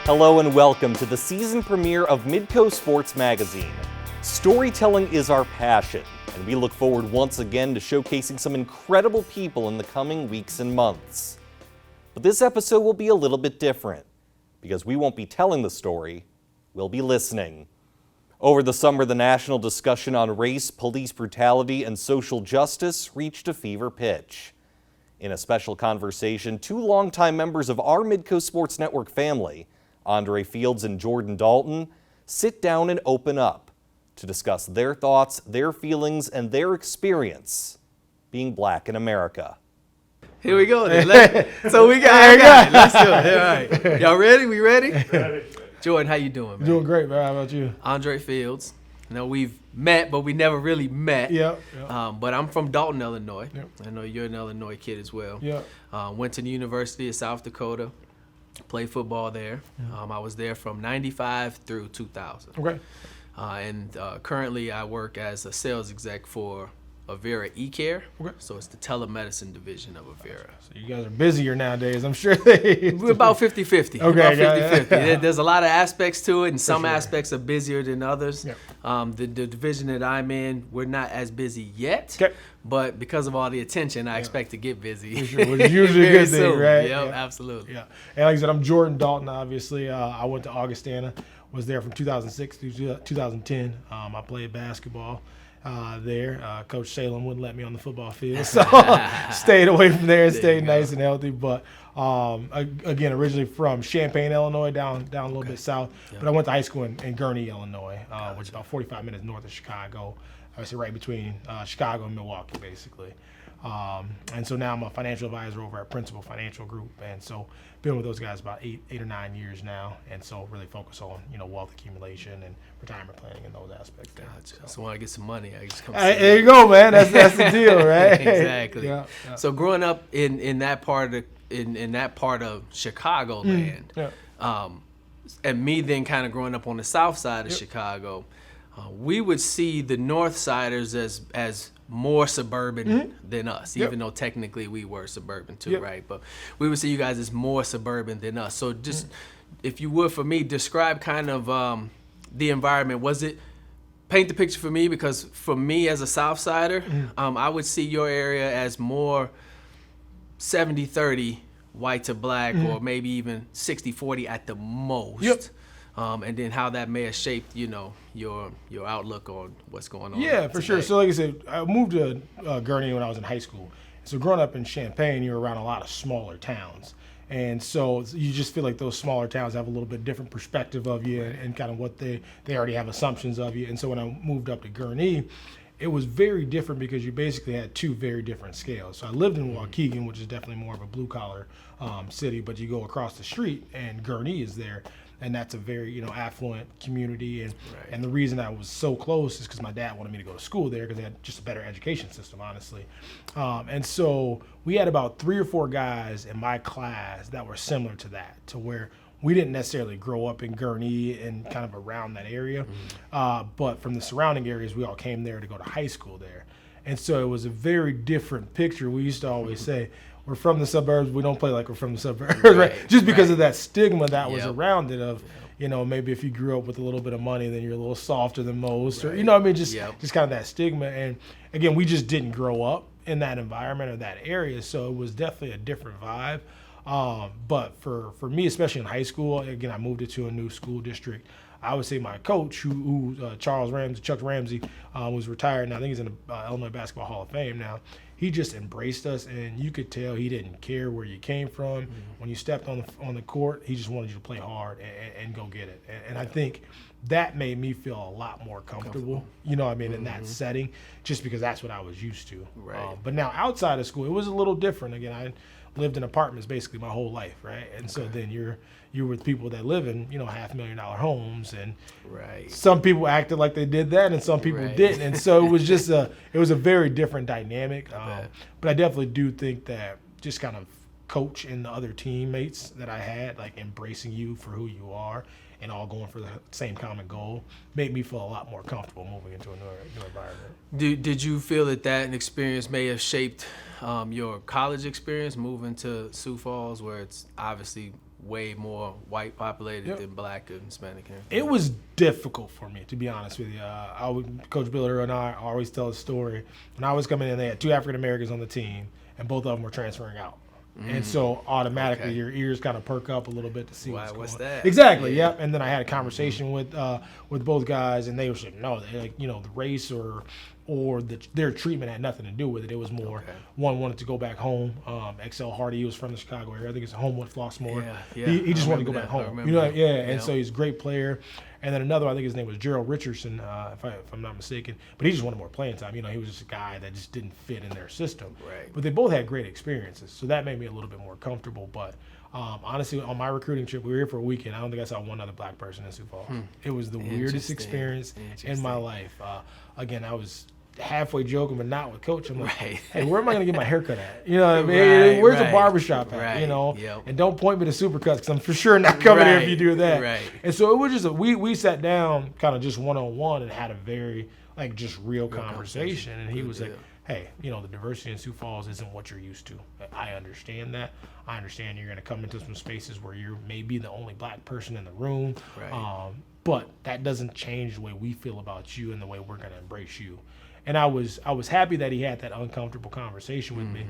Hello and welcome to the season premiere of Midco Sports Magazine. Storytelling is our passion, and we look forward once again to showcasing some incredible people in the coming weeks and months. But this episode will be a little bit different, because we won't be telling the story, we'll be listening. Over the summer, the national discussion on race, police brutality, and social justice reached a fever pitch. In a special conversation, two longtime members of our Midco Sports Network family, Andre Fields and Jordan Dalton, sit down and open up to discuss their thoughts, their feelings, and their experience being black in America. Here we go. So we got it. Let's do it. All right. Y'all ready? We ready? Ready. Jordan, how you doing, man? Doing great, man. How about you? Andre Fields. You know, we've met, but we never really met. Yep. But I'm from Dalton, Illinois. Yep. I know you're an Illinois kid as well. Yep. Went to the University of South Dakota. Played football there. I was there from 95 through 2000. Okay. And currently I work as a sales exec for Avera eCare. Okay. So it's the telemedicine division of Avera. So you guys are busier nowadays, I'm sure. We're about 50-50. Okay. About 50-50. Yeah. There's a lot of aspects to it, and some sure. aspects are busier than others. Yep. The division that I'm in, we're not as busy yet. Okay. But because of all the attention, I expect to get busy. Sure. Which is usually a very good thing, soon. right? Yep, Yeah. absolutely. Yeah. And like I said, I'm Jordan Dalton, obviously. I went to Augustana, was there from 2006 to 2010. I played basketball there. Coach Salem wouldn't let me on the football field, so stayed away from there and stayed nice and healthy. But again, originally from Champaign, Illinois, down a little bit south. But I went to high school in Gurnee, Illinois, which is about 45 minutes north of Chicago. Obviously right between Chicago and Milwaukee, basically. And so now I'm a financial advisor over at Principal Financial Group, and so been with those guys about eight or 9 years now, and so really focus on wealth accumulation and retirement planning and those aspects. Gotcha. So when I get some money, I just come. There you go, man. That's the deal, right? Exactly. Yeah. So growing up in that part of Chicagoland, and me then kind of growing up on the south side of Chicago, we would see the North Siders as more suburban than us, even though technically we were suburban too, right? But we would see you guys as more suburban than us. So just, if you would, for me, describe kind of the environment. Was it, paint the picture for me, because for me as a South Sider, I would see your area as more 70-30 white to black, or maybe even 60-40 at the most. And then how that may have shaped, your outlook on what's going on. Yeah, for today. sure. So like I said, I moved to Gurnee when I was in high school. So growing up in Champaign, you were around a lot of smaller towns. And so you just feel like those smaller towns have a little bit different perspective of you and kind of what they already have assumptions of you. And so when I moved up to Gurnee, it was very different because you basically had two very different scales. So I lived in Waukegan, which is definitely more of a blue-collar city, but you go across the street and Gurnee is there. And that's a very, affluent community. And the reason I was so close is because my dad wanted me to go to school there because they had just a better education system, honestly. And so we had about 3 or 4 guys in my class that were similar to that, to where we didn't necessarily grow up in Gurnee and kind of around that area. But from the surrounding areas, we all came there to go to high school there. And so it was a very different picture. We used to always say, we're from the suburbs, we don't play like we're from the suburbs, right? Just because of that stigma that was around it of, maybe if you grew up with a little bit of money, then you're a little softer than most, or, just kind of that stigma. And again, we just didn't grow up in that environment or that area, so it was definitely a different vibe. But for me, especially in high school, again, I moved into a new school district. I would say my coach, who Chuck Ramsey, was retired now. I think he's in the Illinois Basketball Hall of Fame now. He just embraced us, and you could tell he didn't care where you came from. When you stepped on the court, he just wanted you to play hard and go get it. And I think that made me feel a lot more comfortable. In that setting, just because that's what I was used to. Right. But now outside of school, it was a little different. Again, I lived in apartments basically my whole life, right? And so then you're with people that live in, $500,000 homes, and some people acted like they did that, and some people didn't. And so it was just a very different dynamic. But I definitely do think that just kind of coach and the other teammates that I had, like embracing you for who you are and all going for the same common goal, made me feel a lot more comfortable moving into a new environment. Did you feel that experience may have shaped your college experience moving to Sioux Falls, where it's obviously way more white populated than black and Hispanic. It was difficult for me, to be honest with you. Coach Biller and I always tell a story. When I was coming in, they had 2 African Americans on the team, and both of them were transferring out. And so automatically your ears kind of perk up a little bit to see what's going on. That? Exactly, yep. And then I had a conversation with both guys, and they were saying, no, like, the race or their treatment had nothing to do with it. It was more one wanted to go back home. XL Hardy, he was from the Chicago area. I think it's home with Flossmoor. Yeah. He just wanted to go back home. And so so he's a great player. And then another, I think his name was Gerald Richardson, if I'm not mistaken. But he just wanted more playing time. He was just a guy that just didn't fit in their system. Right. But they both had great experiences, so that made me a little bit more comfortable. But honestly, on my recruiting trip, we were here for a weekend. I don't think I saw one other black person in Sioux Falls. It was the weirdest experience in my life. Again, I was halfway joking, but not with Coach. I'm like, hey, where am I going to get my haircut at? You know what I mean? Where's the barbershop at? And don't point me to Supercuts, because I'm for sure not coming here if you do that. Right. And so it was just we sat down kind of just one-on-one and had a very just real conversation. And he was like, hey, the diversity in Sioux Falls isn't what you're used to. I understand that. I understand you're going to come into some spaces where you're maybe the only black person in the room. Right. But that doesn't change the way we feel about you and the way we're going to embrace you. And I was happy that he had that uncomfortable conversation with me,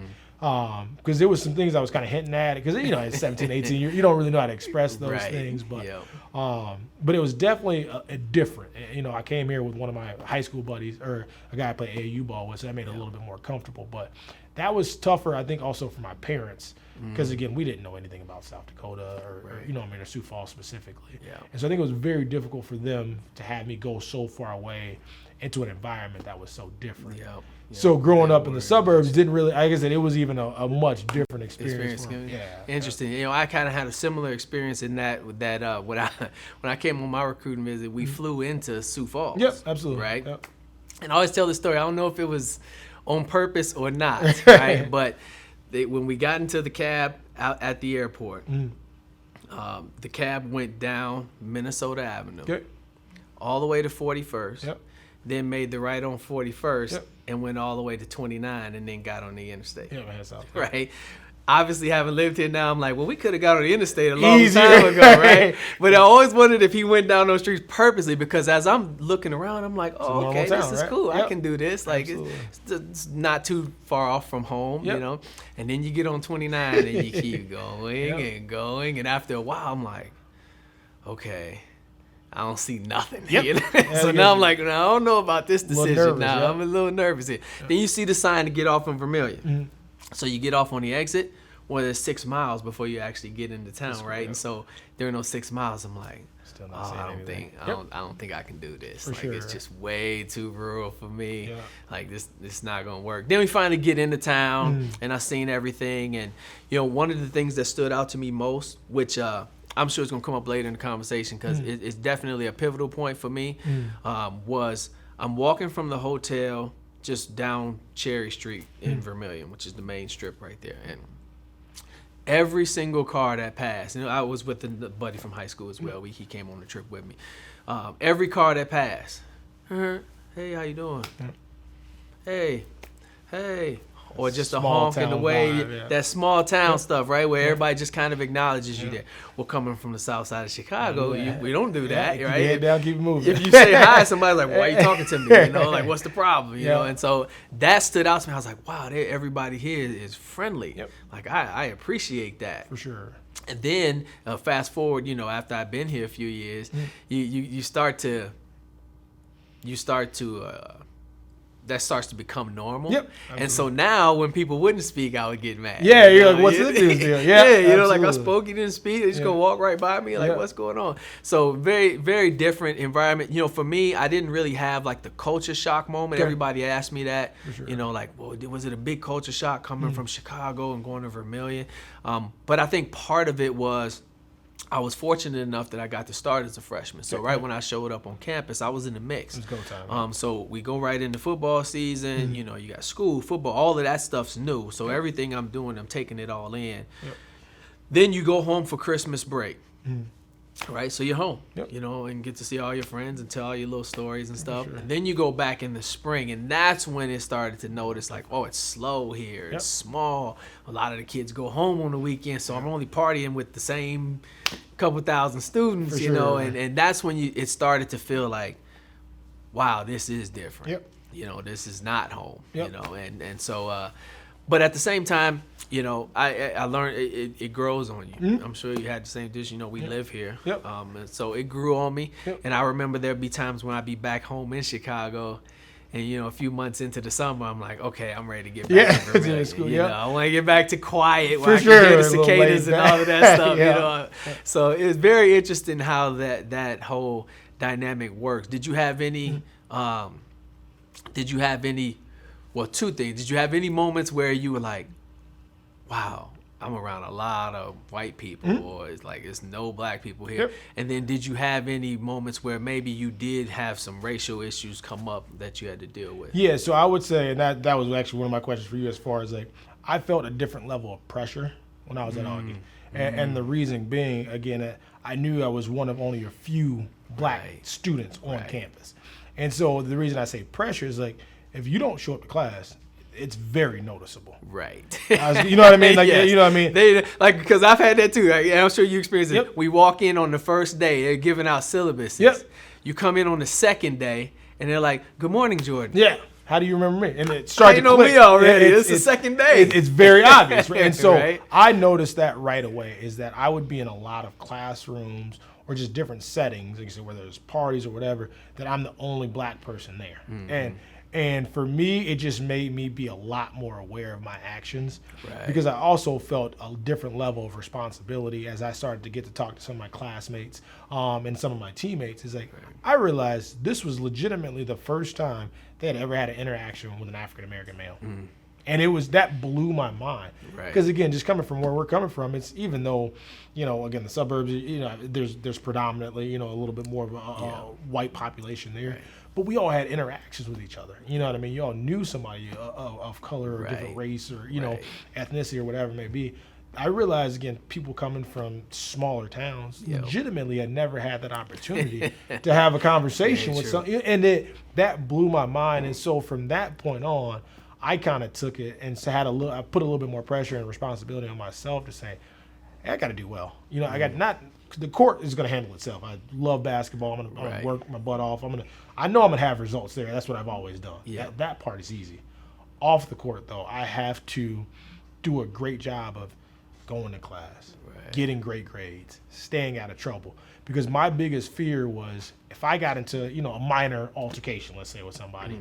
because there was some things I was kind of hinting at. Because at 17, 18, you don't really know how to express those things. But it was definitely a different. I came here with one of my high school buddies, or a guy I played AAU ball with, so that made it a little bit more comfortable. But that was tougher, I think, also for my parents. Because, again, we didn't know anything about South Dakota or or Sioux Falls specifically. Yeah. And so I think it was very difficult for them to have me go so far away into an environment that was so different. So growing up in the suburbs didn't really, like I said, it was even a much different experience. Interesting. I kind of had a similar experience in that when I came on my recruiting visit, we flew into Sioux Falls. Yep, absolutely. Right? Yep. And I always tell this story. I don't know if it was on purpose or not, right? But when we got into the cab out at the airport, the cab went down Minnesota Avenue, all the way to 41st, then made the right on 41st, and went all the way to 29, and then got on the interstate. Right? Obviously, having lived here now, I'm like, well, we could have got on the interstate a long time ago, right? But I always wondered if he went down those streets purposely, because as I'm looking around, I'm like, oh, okay, this is cool. I can do this. Like, it's not too far off from home, And then you get on 29, and you keep going and going. And after a while, I'm like, okay, I don't see nothing. So now I'm like, no, I don't know about this decision now. I'm a little nervous here. Then you see the sign to get off in Vermilion. So you get off on the exit. Well, there's 6 miles before you actually get into town, right? And so during those 6 miles, I'm like, I don't think I can do this. It's just way too rural for me. Like this not gonna work. Then we finally get into town, and I seen everything. And one of the things that stood out to me most, which I'm sure it's gonna come up later in the conversation, because it's definitely a pivotal point for me, was I'm walking from the hotel just down Cherry Street in Vermilion, which is the main strip right there. And every single car that passed, I was with a buddy from high school as well. He came on the trip with me. Every car that passed, hey, how you doing? Hey. Or just a honk in the way, that small town stuff, right? Where everybody just kind of acknowledges you there. Well, coming from the south side of Chicago, we don't do that, right? Keep your head down, keep moving. If you say hi, somebody's like, why are you talking to me? Like, what's the problem? You know? And so that stood out to me. I was like, wow, everybody here is friendly. Like, I appreciate that. For sure. And then fast forward, after I've been here a few years, you start to that starts to become normal. And so now when people wouldn't speak, I would get mad. You're like, what's this deal? Like, I spoke, you didn't speak, they just gonna walk right by me, like, what's going on? So very, very different environment. For me, I didn't really have like the culture shock moment. Everybody asked me that, like, well, was it a big culture shock coming from Chicago and going to Vermilion? But I think part of it was, I was fortunate enough that I got to start as a freshman. So right when I showed up on campus, I was in the mix. It's go time. So we go right into football season. You got school, football, all of that stuff's new. So everything I'm doing, I'm taking it all in. Then you go home for Christmas break. Right, so you're home, Yep. and get to see all your friends and tell all your little stories and stuff. sure. And then you go back in the spring, and that's when it started to notice, like, oh, it's slow here. Yep. It's small. A lot of the kids go home on the weekend, so I'm only partying with the same couple thousand students, For you know. sure. And that's when it started to feel like, wow, this is different. Yep. This is not home, Yep. And so, but at the same time, I learned it grows on you. I'm sure you had the same dish. We live here. Yep. And so it grew on me. Yep. And I remember there'd be times when I'd be back home in Chicago, and a few months into the summer, I'm like, okay, I'm ready to get back to to Virginia. school, You yep. know, I want to get back to quiet where For I can sure, hear a the little cicadas laid and all of that stuff. Yeah. So it was very interesting how that whole dynamic works. Did you have any? Well, two things. Did you have any moments where you were like, wow, I'm around a lot of white people, or it's no black people here? Yep. And then did you have any moments where maybe you did have some racial issues come up that you had to deal with? Yeah, so I would say, and that was actually one of my questions for you, as far as I felt a different level of pressure when I was at Augie. And the reason being, again, I knew I was one of only a few black Right. students on Right. campus. And so the reason I say pressure is if you don't show up to class, it's very noticeable. Right. You know what I mean? Yes. You know what I mean? Because I've had that too. I'm sure you experienced it. Yep. We walk in on the first day, they're giving out syllabuses. Yep. You come in on the second day, and they're like, "Good morning, Jordan." Yeah. How do you remember me? And it How starts you to know click. me already? Yeah, It's the second day. It's very obvious. Right? And so Right. I noticed that right away, is that I would be in a lot of classrooms or just different settings, like you said, whether it's parties or whatever, that I'm the only black person there. And for me, it just made me be a lot more aware of my actions, Right. because I also felt a different level of responsibility as I started to get to talk to some of my classmates and some of my teammates. It's I realized this was legitimately the first time they had ever had an interaction with an African-American male. And that blew my mind. Right. Because again, just coming from where we're coming from, it's even though, again, the suburbs, there's predominantly, a little bit more of a white population there. Right. But we all had interactions with each other. You know what I mean? You all knew somebody of color or different Right. race or, Right. ethnicity or whatever it may be. I realized, again, people coming from smaller towns Yep. legitimately had never had that opportunity to have a conversation Very with true. some, and that blew my mind. And so from that point on, I kind of took it and I put a little bit more pressure and responsibility on myself to say, hey, I got to do well. I got the court is going to handle itself. I love basketball. I'm going Right. to work my butt off. I know I'm going to have results there. That's what I've always done. Yeah. That part is easy. Off the court, though, I have to do a great job of going to class, Right. getting great grades, staying out of trouble. Because my biggest fear was if I got into, a minor altercation, let's say, with somebody,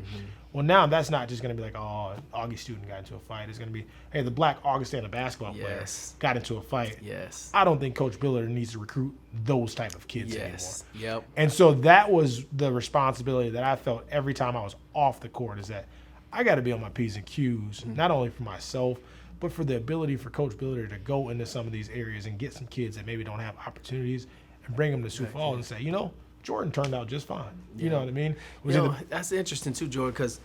well, now that's not just going to be like, oh, an Augie student got into a fight. It's going to be, hey, the black Augustana basketball player Yes. got into a fight. Yes. I don't think Coach Billard needs to recruit those type of kids Yes. anymore. Yep. And so that was the responsibility that I felt every time I was off the court, is that I got to be on my P's and Q's, not only for myself, but for the ability for Coach Billard to go into some of these areas and get some kids that maybe don't have opportunities and bring them to Sioux Falls and say, Jordan turned out just fine. You know what I mean? That's interesting too, Jordan, because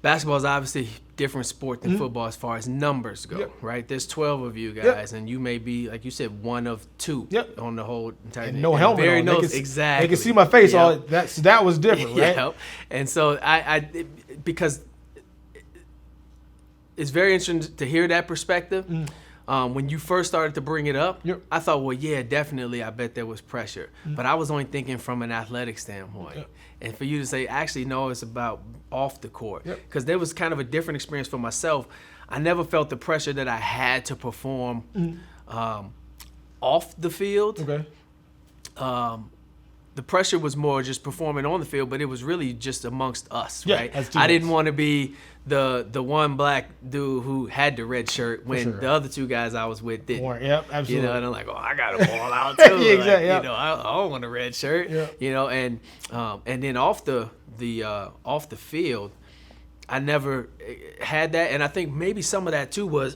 basketball is obviously a different sport than football as far as numbers go, Yep. right? There's 12 of you guys, and you may be, like you said, one of two Yep. on the whole entire And no helmet very on. Exactly. They can see my face. Yep. That was different, right? Yep. And so because it's very interesting to hear that perspective. When you first started to bring it up, Yep. I thought, well, yeah, definitely, I bet there was pressure. But I was only thinking from an athletic standpoint. Yep. And for you to say, actually, no, it's about off the court. Yep. Because there was kind of a different experience for myself. I never felt the pressure that I had to perform off the field. Okay. The pressure was more just performing on the field, but it was really just amongst us, Yeah, right? as I didn't teammates. want to be the one black dude who had the red shirt when sure. the other two guys I was with didn't. Yep, absolutely. And I'm like, oh, I got to ball out too. Yeah, exactly, Like, yeah. I don't want a red shirt. Yeah. And then off the field, I never had that, and I think maybe some of that too was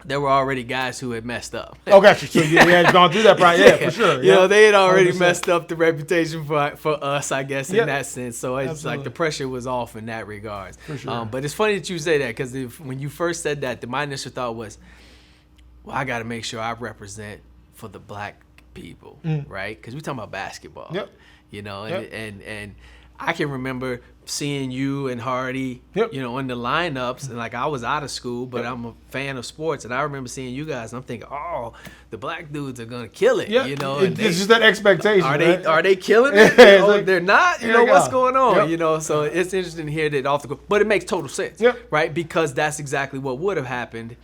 there were already guys who had messed up. Oh, gotcha. So you had gone through that process. Yeah, for sure. You know, they had already 100%. messed up the reputation for us, I guess, in Yep. that sense. So it's Absolutely. like the pressure was off in that regards. For sure. But it's funny that you say that, because when you first said that, my initial thought was, well, I got to make sure I represent for the black people, right? Because we're talking about basketball. Yep. You know, Yep. and I can remember seeing you and Hardy, Yep. you know, in the lineups, and like I was out of school, but Yep. I'm a fan of sports, and I remember seeing you guys, and I'm thinking, oh, the black dudes are gonna kill it, Yeah, you know. it's just that expectation. Are they killing it? Yeah, Oh, like, they're not. You here know they what's go. going on? Yep. You know, so it's interesting to hear that off the go, but it makes total sense, Yep. right? Because that's exactly what would have happened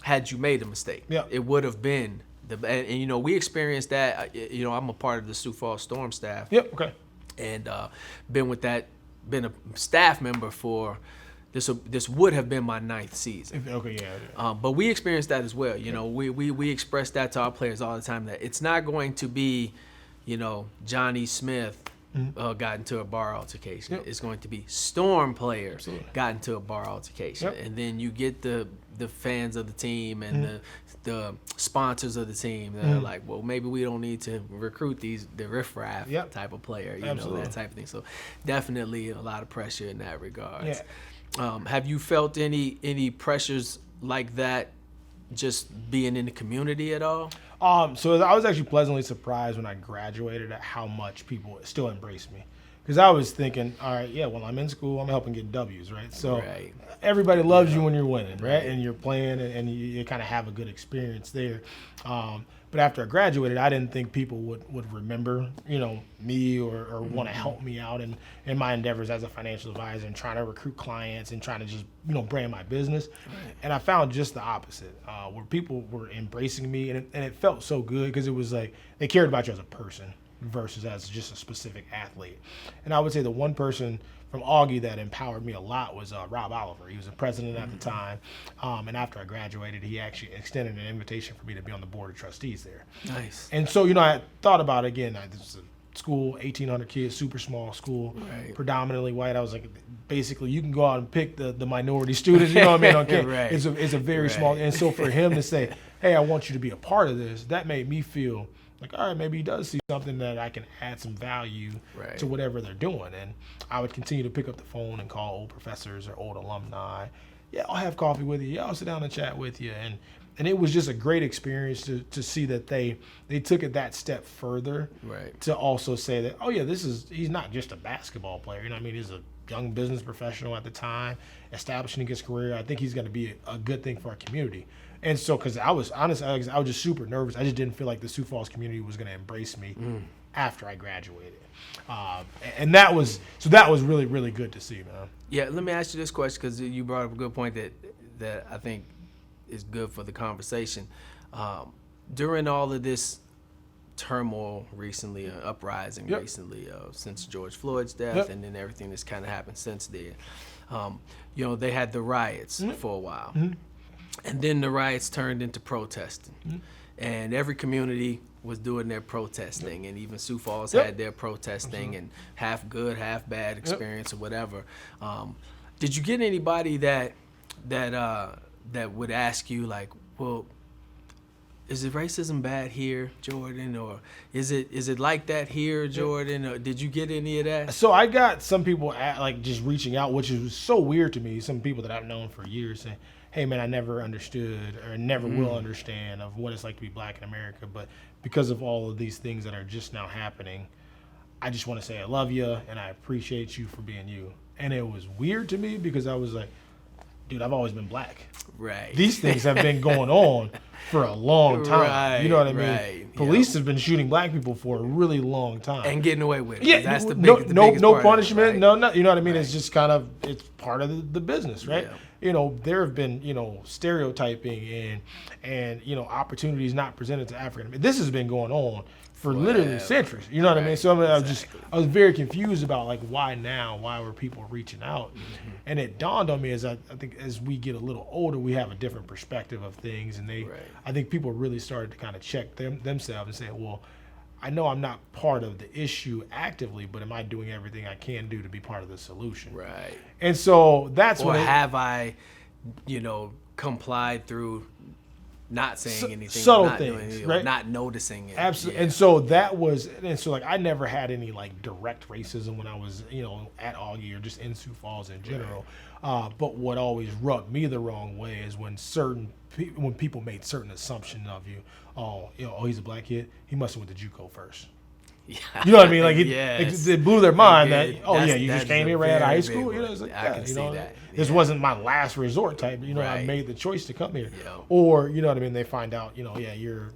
had you made a mistake. Yep. It would have been and you know, we experienced that. You know, I'm a part of the Sioux Falls Storm staff. Yep. Okay. And been a staff member for this would have been my 9th season. Okay. Yeah. But we experienced that as well. You know, we express that to our players all the time, that it's not going to be, you know, Johnny Smith got into a bar altercation. Yep. It's going to be Storm players Absolutely. got into a bar altercation. Yep. And then you get the fans of the team and the sponsors of the team that are like, well, maybe we don't need to recruit the riffraff Yep. type of player, you Absolutely. know, that type of thing. So definitely a lot of pressure in that regard. Yeah. Have you felt any pressures like that just being in the community at all? So I was actually pleasantly surprised when I graduated at how much people still embrace me. Because I was thinking, all right, yeah, well, I'm in school, I'm helping get W's, right? So Right. everybody loves you when you're winning, right? And you're playing and you kind of have a good experience there. But after I graduated, I didn't think people would remember, you know, me or want to help me out in my endeavors as a financial advisor and trying to recruit clients and trying to just, you know, brand my business. Right. And I found just the opposite, where people were embracing me, and it felt so good because it was like they cared about you as a person versus as just a specific athlete. And I would say the one person from Augie that empowered me a lot was Rob Oliver. He was the president at the time. And after I graduated, he actually extended an invitation for me to be on the board of trustees there. Nice. And so, you know, I thought about it again. This is a school, 1,800 kids, super small school, Right. predominantly white. I was like, basically, you can go out and pick the minority students. You know what I mean? Okay. Right. It's a very small. And so for him to say, hey, I want you to be a part of this, that made me feel like, all right, maybe he does see something that I can add some value Right. to whatever they're doing. And I would continue to pick up the phone and call old professors or old alumni. Yeah, I'll have coffee with you. Yeah, I'll sit down and chat with you. And it was just a great experience to see that they took it that step further. Right. To also say that, oh yeah, he's not just a basketball player. You know what I mean? He's a young business professional at the time, establishing his career. I think he's going to be a good thing for our community. And so, because I was honest, I was just super nervous. I just didn't feel like the Sioux Falls community was going to embrace me after I graduated. And that was really, really good to see, man. Yeah, let me ask you this question, because you brought up a good point that I think is good for the conversation. During all of this turmoil recently, uprising Yep. recently, since George Floyd's death, Yep. and then everything that's kind of happened since then, you know, they had the riots for a while. And then the riots turned into protesting. And every community was doing their protesting, and even Sioux Falls Yep. had their protesting, and half good, half bad experience or whatever. Did you get anybody that would ask you, like, well, is it racism bad here, Jordan, or is it like that here, Jordan? Or did you get any of that? So I got some people like just reaching out, which is so weird to me. Some people that I've known for years saying, hey man, I never understood or never will understand of what it's like to be black in America. But because of all of these things that are just now happening, I just want to say I love you and I appreciate you for being you. And it was weird to me because I was like, dude, I've always been black. Right. These things have been going on for a long time. Right, You know what I mean? right, Police have been shooting black people for a really long time. And getting away with it. Yeah, That's the no biggest part of it, punishment, right? no, you know what I mean? Right. It's just kind of, it's part of the business, right? Yeah. You know, there have been, you know, stereotyping and you know, opportunities not presented to African. This has been going on for literally Forever. centuries. You know what I mean? Right, So I exactly. was very confused about like why now? Why were people reaching out? And it dawned on me as I think as we get a little older, we have a different perspective of things, and Right. I think people really started to kind of check themselves and say, well, I know I'm not part of the issue actively, but am I doing everything I can do to be part of the solution? Right. And so that's Or when have I, you know, complied through not saying anything, subtle not things, doing anything, right? not noticing it. Absolutely. Yeah. And so like I never had any like direct racism when I was, at Augie or just in Sioux Falls in general. But what always rubbed me the wrong way is when when people made certain assumptions of you. Oh, he's a black kid. He must have went to JUCO first. Yeah. You know what I mean? Like Yes. it blew their mind Yeah, that you just came here right out of high school. It's like, I can see that. This Yeah. wasn't my last resort type. I Right. made the choice to come here. Yeah. Or you know what I mean? They find out, you're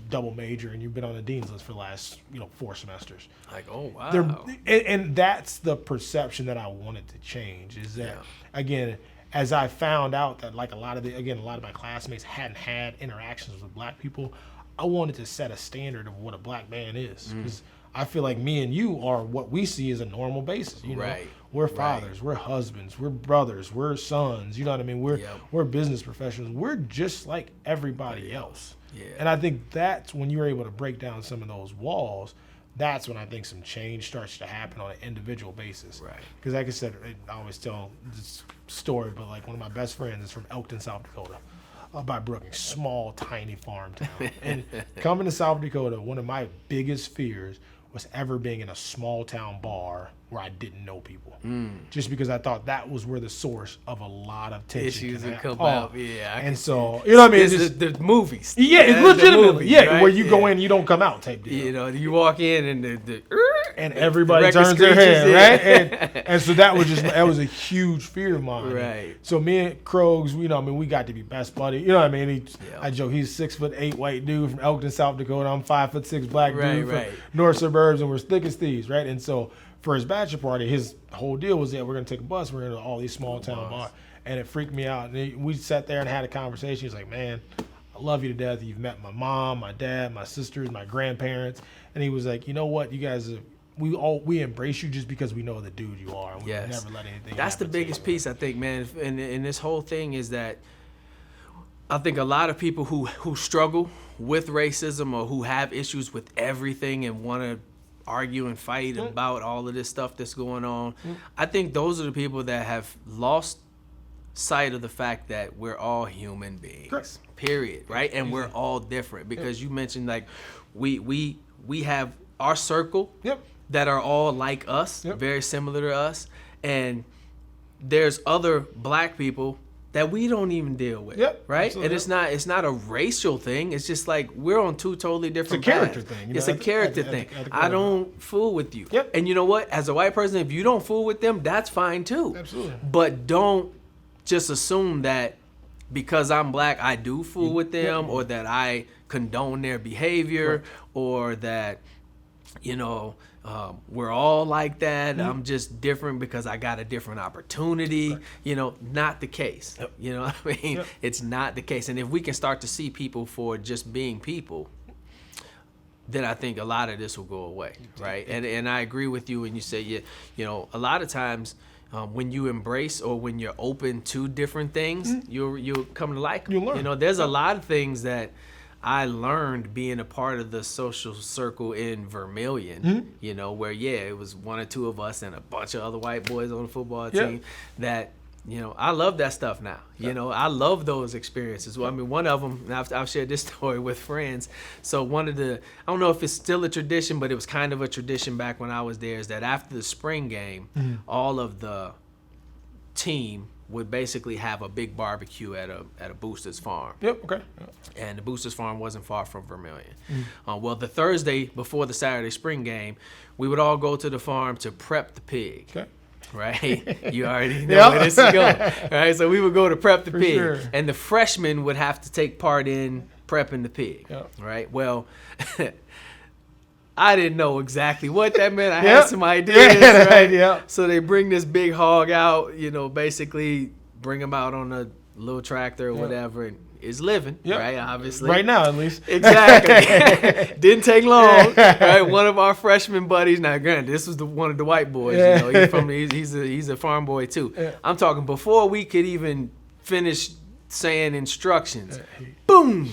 double major and you've been on the dean's list for the last 4 semesters. Like, oh wow. And that's the perception that I wanted to change. Is that again, as I found out that like a lot of my classmates hadn't had interactions with black people, I wanted to set a standard of what a black man is. Because I feel like me and you are what we see as a normal basis. Right. We're fathers, we're husbands, we're brothers, we're sons. You know what I mean? We're business professionals. We're just like everybody else. Yeah. And I think that's when you're able to break down some of those walls. That's when I think some change starts to happen on an individual basis. Right. Because like I said, I always tell this story, but like one of my best friends is from Elkton, South Dakota. By Brookings, small, tiny farm town. And coming to South Dakota, one of my biggest fears was ever being in a small town bar where I didn't know people. Just because I thought that was where the source of a lot of tension Issues can that happen. come out. Yeah. And so, you know what I mean? It's Just, the movies. yeah, it's The legitimately. movies, Yeah, right? where you go in, you don't come out type deal. You walk in and And everybody record turns their screeches, head, yeah. right? And so that was a huge fear of mine. Right. So me and Krogs, we got to be best buddy. You know what I mean? Yeah. I joke, he's 6'8" white dude from Elkton, South Dakota. I'm 5'6" black dude Right. from North Suburbs, and we're thick as thieves, right? And so for his bachelor party, his whole deal was we're gonna take a bus, we're gonna all these small town bars, and it freaked me out. And we sat there and had a conversation. He's like, "Man, I love you to death. You've met my mom, my dad, my sisters, my grandparents," and he was like, "You know what? You guys are." We embrace you just because we know the dude you are. And we Yes. never let anything. That's the happen to biggest you. piece, I think, man. And this whole thing is that I think a lot of people who struggle with racism or who have issues with everything and want to argue and fight about all of this stuff that's going on, I think those are the people that have lost sight of the fact that we're all human beings. Correct. Period. Right? And we're all different because you mentioned like we have our circle. Yep. That are all like us, very similar to us, and there's other black people that we don't even deal with, right? Absolutely. And it's not a racial thing. It's just like we're on 2 totally different It's a character paths. thing. It's a character thing. at the I core. don't fool with you. Yep. And you know what? As a white person, if you don't fool with them, that's fine too. Absolutely. But don't just assume that because I'm black, I do fool with them, or that I condone their behavior, or that we're all like that. I'm just different because I got a different opportunity. Not the case. You know what I mean? It's not the case. And if we can start to see people for just being people, then I think a lot of this will go away, right? And I agree with you when you say, a lot of times when you embrace or when you're open to different things, you'll come to like them. You'll learn. There's a lot of things that I learned being a part of the social circle in Vermilion, where, it was 1 or 2 of us and a bunch of other white boys on the football team that, I love that stuff now. I love those experiences. Well, I mean, one of them, and I've shared this story with friends. So I don't know if it's still a tradition, but it was kind of a tradition back when I was there, is that after the spring game, all of the team would basically have a big barbecue at a Boosters farm. Yep. Okay. And the Boosters farm wasn't far from Vermilion. Well, the Thursday before the Saturday spring game, we would all go to the farm to prep the pig. Okay. Right? You already know where this is going. Right? So we would go to prep the pig. sure. And the freshmen would have to take part in prepping the pig. Yep. Right? Well, I didn't know exactly what that meant. I had some ideas, right? Yeah. So they bring this big hog out, basically bring him out on a little tractor or whatever, and is living, right? Obviously. Right now, at least. Exactly. Didn't take long, right? One of our freshman buddies, now granted, this was one of the white boys, he's a farm boy too. Yeah. I'm talking before we could even finish saying instructions. Boom!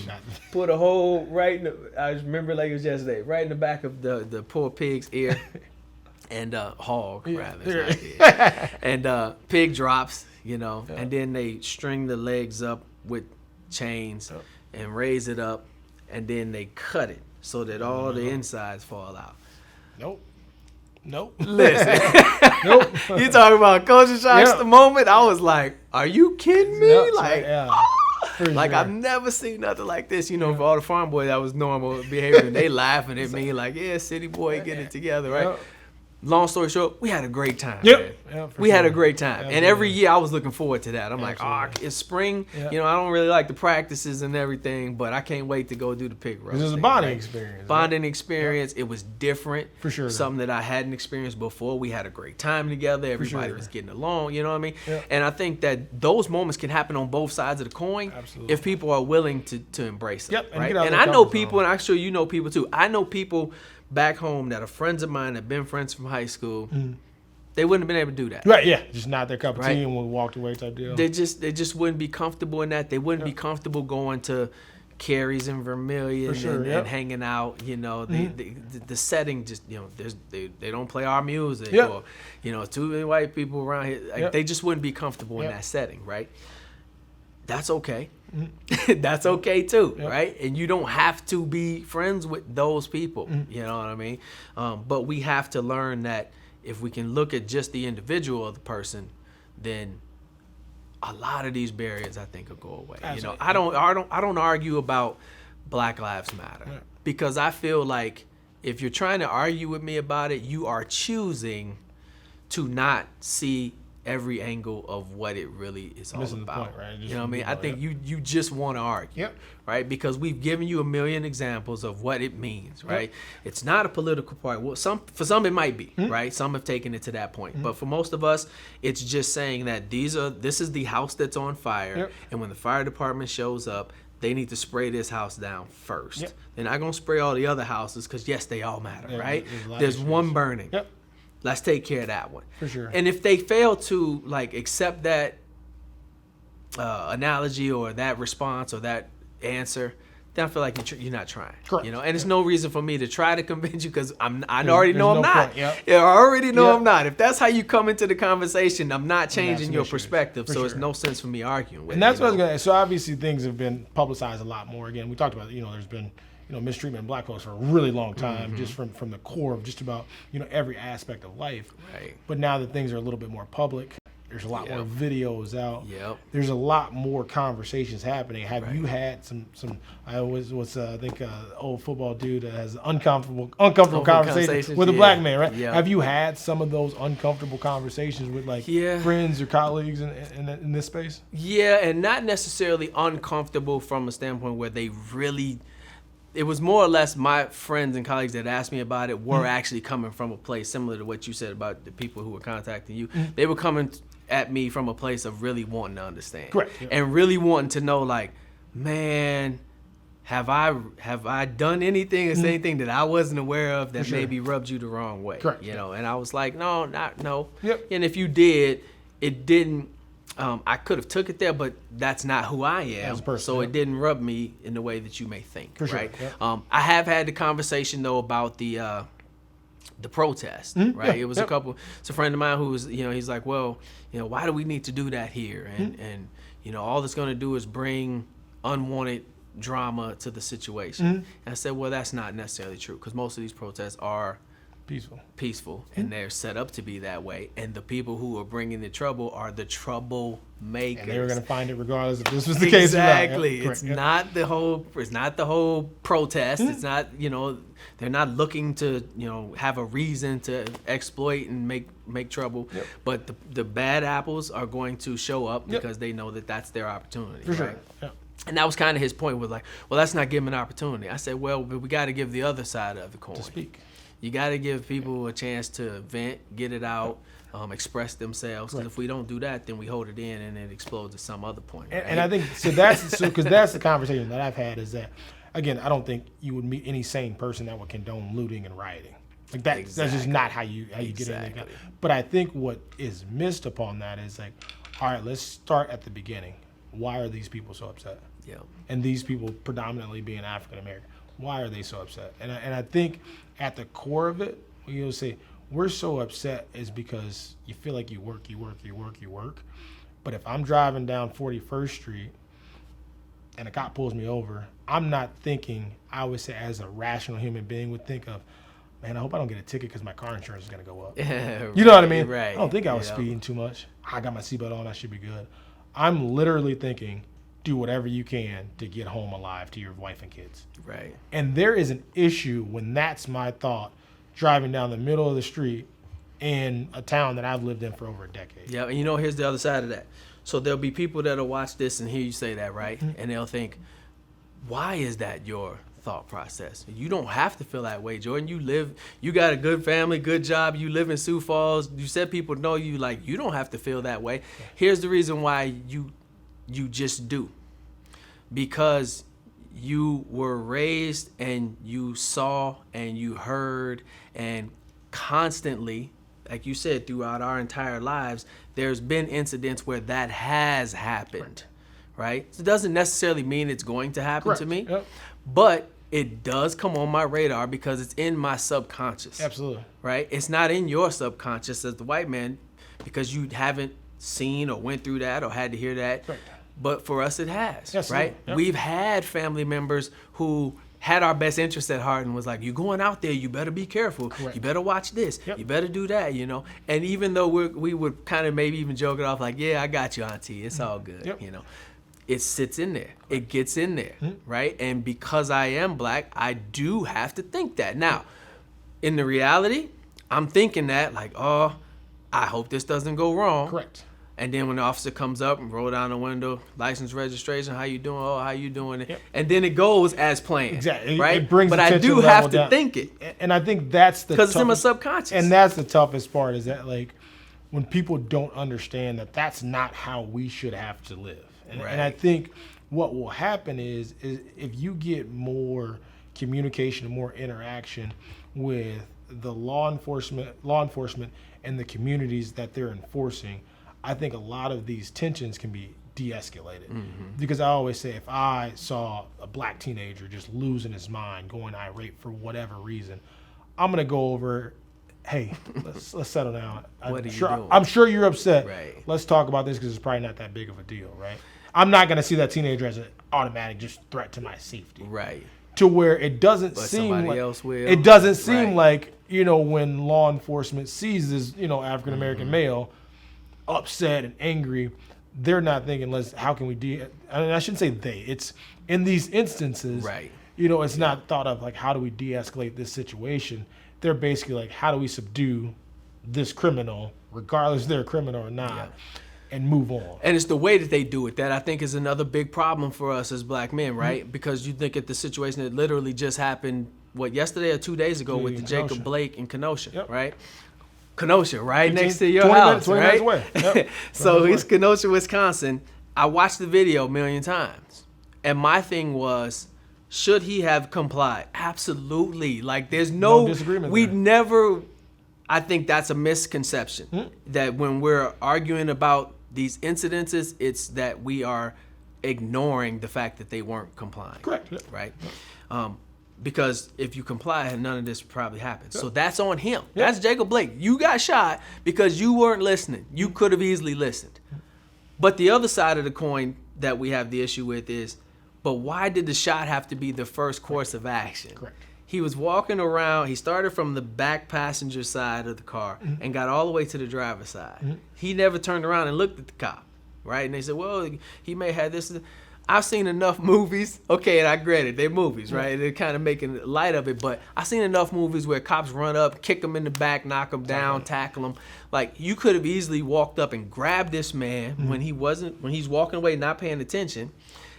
Put a hole right in I remember like it was yesterday, right in the back of the poor pig's ear. And hog, rather. It's not pig. And pig drops, and then they string the legs up with chains and raise it up, and then they cut it so that all the insides fall out. Nope. Listen, Nope. you talking about culture shocks? The moment I was like, "Are you kidding me?" Yep, Like, like I've never seen nothing like this. You know, for all the farm boys, that was normal behavior. And they laughing at me like, "Yeah, city boy, get it together, right?" Yep. Long story short, we had a great time. Yep. Man. Yeah, We had a sure. great time. Absolutely. And every year I was looking forward to that. I'm like, Absolutely. it's spring. Yeah. You know, I don't really like the practices and everything, but I can't wait to go do the pig roast. This is a thing, bonding right? experience. Bonding experience. It was different. For sure. Something that I hadn't experienced before. We had a great time together. Everybody sure. was getting along. You know what I mean? Yeah. And I think that those moments can happen on both sides of the coin Absolutely. if people are willing to embrace them. Yep, and Right? get out And their I know comfort people, zone. and I'm sure you know people too. I know people back home that are friends of mine that have been friends from high school. They wouldn't have been able to do that. Right, yeah. Just not their cup of Right. tea and we walked away type deal. They just wouldn't be comfortable in that. They wouldn't be comfortable going to Carrie's and Vermilion For sure, and, yep. and hanging out. You know, the setting just, you know, they don't play our music Yep. or, you know, too many white people around here. Like, Yep. they just wouldn't be comfortable in Yep. that setting, right? That's okay. That's okay too, Yep. right? And you don't have to be friends with those people. You know what I mean? But we have to learn that if we can look at just the individual of the person, then a lot of these barriers I think will go away. You know, Absolutely. I don't argue about Black Lives Matter because I feel like if you're trying to argue with me about it, you are choosing to not see every angle of what it really is all Missing the about. point, right? Just You know what I mean? move I on, think you just want to argue, Yep. right? Because we've given you a million examples of what it means, right? It's not a political party. Well, for some it might be, right? Some have taken it to that point, but for most of us, it's just saying that this is the house that's on fire, Yep. and when the fire department shows up, they need to spray this house down first. Yep. They're not gonna spray all the other houses because yes, they all matter, Yeah, right? there's a lot of There's issues. one burning. Yep. Let's take care of that one. For sure. And if they fail to like accept that analogy or that response or that answer, then I feel like you're not trying. Correct. You know, and it's no reason for me to try to convince you because I already know I'm there's no not. point, yep. Yeah, I already know Yep. I'm not. If that's how you come into the conversation, I'm not changing your issues. perspective. For So it's sure. no sense for me arguing with. And that's you what I was know? going to. So obviously things have been publicized a lot more. Again, we talked about, there's been, mistreatment of black folks for a really long time, just from the core of just about, every aspect of life. Right. But now that things are a little bit more public, there's a lot more Yep. videos out. Yep. There's a lot more conversations happening. Have Right. you had some? I think old football dude that has uncomfortable conversation conversations, with a yeah. black man, right? Yeah. Have you had some of those uncomfortable conversations with like Yeah. friends or colleagues in this space? Yeah, and not necessarily uncomfortable from a standpoint where they really. It was more or less my friends and colleagues that asked me about it were actually coming from a place similar to what you said about the people who were contacting you. They were coming at me from a place of really wanting to understand. Correct, yeah. And really wanting to know, like, man, have I done anything or said anything that I wasn't aware of that sure. maybe rubbed you the wrong way? Correct, You know, and I was like, no. Yep. And if you did, it didn't. I could have took it there, but that's not who I am. As a person, so yeah. it didn't rub me in the way that you may think, For sure, right? yeah. I have had the conversation though about the protest, right? yeah, It was yep. a couple. It's a friend of mine who was, he's like, well, why do we need to do that here? And all it's going to do is bring unwanted drama to the situation. And I said, well, that's not necessarily true because most of these protests are Peaceful. and they're set up to be that way. And the people who are bringing the trouble are the troublemakers. And they were going to find it regardless if this was the case or not. Exactly. Yep, It's correct, yep. not the whole protest. It's not, they're not looking to, have a reason to exploit and make trouble. Yep. But the bad apples are going to show up Yep. because they know that that's their opportunity. For sure. right? Yeah. And that was kind of his point, was like, well, that's not giving an opportunity. I said, well, but we got to give the other side of the coin. To speak. You got to give people a chance to vent, get it out, express themselves. Because Right. if we don't do that, then we hold it in and it explodes at some other point. Right? And I think because that's the conversation that I've had is that, again, I don't think you would meet any sane person that would condone looting and rioting. Like that's just Exactly. not how you get anything done. Exactly. But I think what is missed upon that is like, all right, let's start at the beginning. Why are these people so upset? Yeah. And these people predominantly being African American, why are they so upset? And I think at the core of it, you'll say we're so upset is because you feel like you work. But if I'm driving down 41st Street and a cop pulls me over, I'm not thinking, I would say as a rational human being would think of, man, I hope I don't get a ticket because my car insurance is going to go up. You know what I mean? Right. I don't think I was speeding too much. I got my seatbelt on. I should be good. I'm literally thinking, do whatever you can to get home alive to your wife and kids. Right. And there is an issue when that's my thought, driving down the middle of the street in a town that I've lived in for over a decade. Yeah, and here's the other side of that. So there'll be people that'll watch this and hear you say that, right? Mm-hmm. And they'll think, why is that your thought process? You don't have to feel that way, Jordan. You got a good family, good job, you live in Sioux Falls, you said people know you, like, you don't have to feel that way. Yeah. Here's the reason why you just do. Because you were raised and you saw and you heard, and constantly, like you said, throughout our entire lives, there's been incidents where that has happened, right? So it doesn't necessarily mean it's going to happen to me, but it does come on my radar because it's in my subconscious. Absolutely. Right? It's not in your subconscious as the white man because you haven't seen or went through that or had to hear that. Right. But for us, it has, yes, right? Yep. We've had family members who had our best interest at heart and was like, you're going out there, you better be careful. Correct. You better watch this. Yep. You better do that, you know? And even though we would kind of maybe even joke it off like, yeah, I got you, auntie. It's all good, yep. you know? It sits in there. It gets in there, right? And because I am black, I do have to think that. Now, in the reality, I'm thinking that like, oh, I hope this doesn't go wrong. Correct. And then when the officer comes up and roll down the window, license, registration, how you doing? Oh, how you doing? Yep. And then it goes as planned. Exactly. Right? It brings but I do have to think it. And I think that's the because it's in my subconscious. And that's the toughest part is that like when people don't understand that that's not how we should have to live. And, right. and I think what will happen is if you get more communication and more interaction with the law enforcement and the communities that they're enforcing, I think a lot of these tensions can be de-escalated. Mm-hmm. Because I always say if I saw a black teenager just losing his mind, going irate for whatever reason, I'm going to go over, hey, let's settle down. I'm sure you're upset. Right. Let's talk about this because it's probably not that big of a deal, right? I'm not going to see that teenager as an automatic just threat to my safety. Right. To where it doesn't but seem somebody like else will. It doesn't seem like, when law enforcement sees this, African American male upset and angry, they're not thinking, how can we I shouldn't say they. It's in these instances, right. It's not thought of like how do we de-escalate this situation. They're basically like, how do we subdue this criminal, regardless if they're a criminal or not, and move on. And it's the way that they do it that I think is another big problem for us as black men, right? Mm-hmm. Because you think at the situation that literally just happened, yesterday or 2 days ago with the Jacob Blake in Kenosha, right? Kenosha, right 18, next to your house, 20 right? minutes away. Yep. So it's Kenosha, Wisconsin. I watched the video a million times. And my thing was, should he have complied? Absolutely. Like there's no disagreement. I think that's a misconception that when we're arguing about these incidences, it's that we are ignoring the fact that they weren't complying. Correct. Yeah. Right? Because if you comply, none of this probably happens. Yeah. So that's on him. Yeah. That's Jacob Blake. You got shot because you weren't listening. You could have easily listened. But the other side of the coin that we have the issue with is, but why did the shot have to be the first course of action? Correct. He was walking around. He started from the back passenger side of the car and got all the way to the driver's side. Mm-hmm. He never turned around and looked at the cop, right? And they said, well, he may have this. I've seen enough movies. Okay, and I get it. They're movies, right? They're kind of making light of it. But I've seen enough movies where cops run up, kick him in the back, knock him down, tackle him. Like, you could have easily walked up and grabbed this man when he's walking away, not paying attention,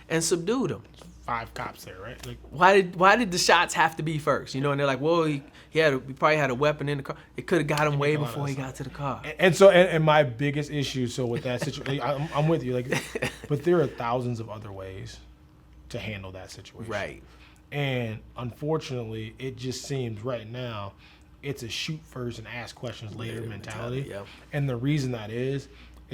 and subdued him. 5 cops there, right? Like, why did the shots have to be first? And they're like, well, he probably had a weapon in the car. It could have got him way before he got to the car. And so my biggest issue, with that situation, I'm with you, but there are thousands of other ways to handle that situation. Right. And unfortunately, it just seems right now it's a shoot first and ask questions later mentality. Yep. And the reason that is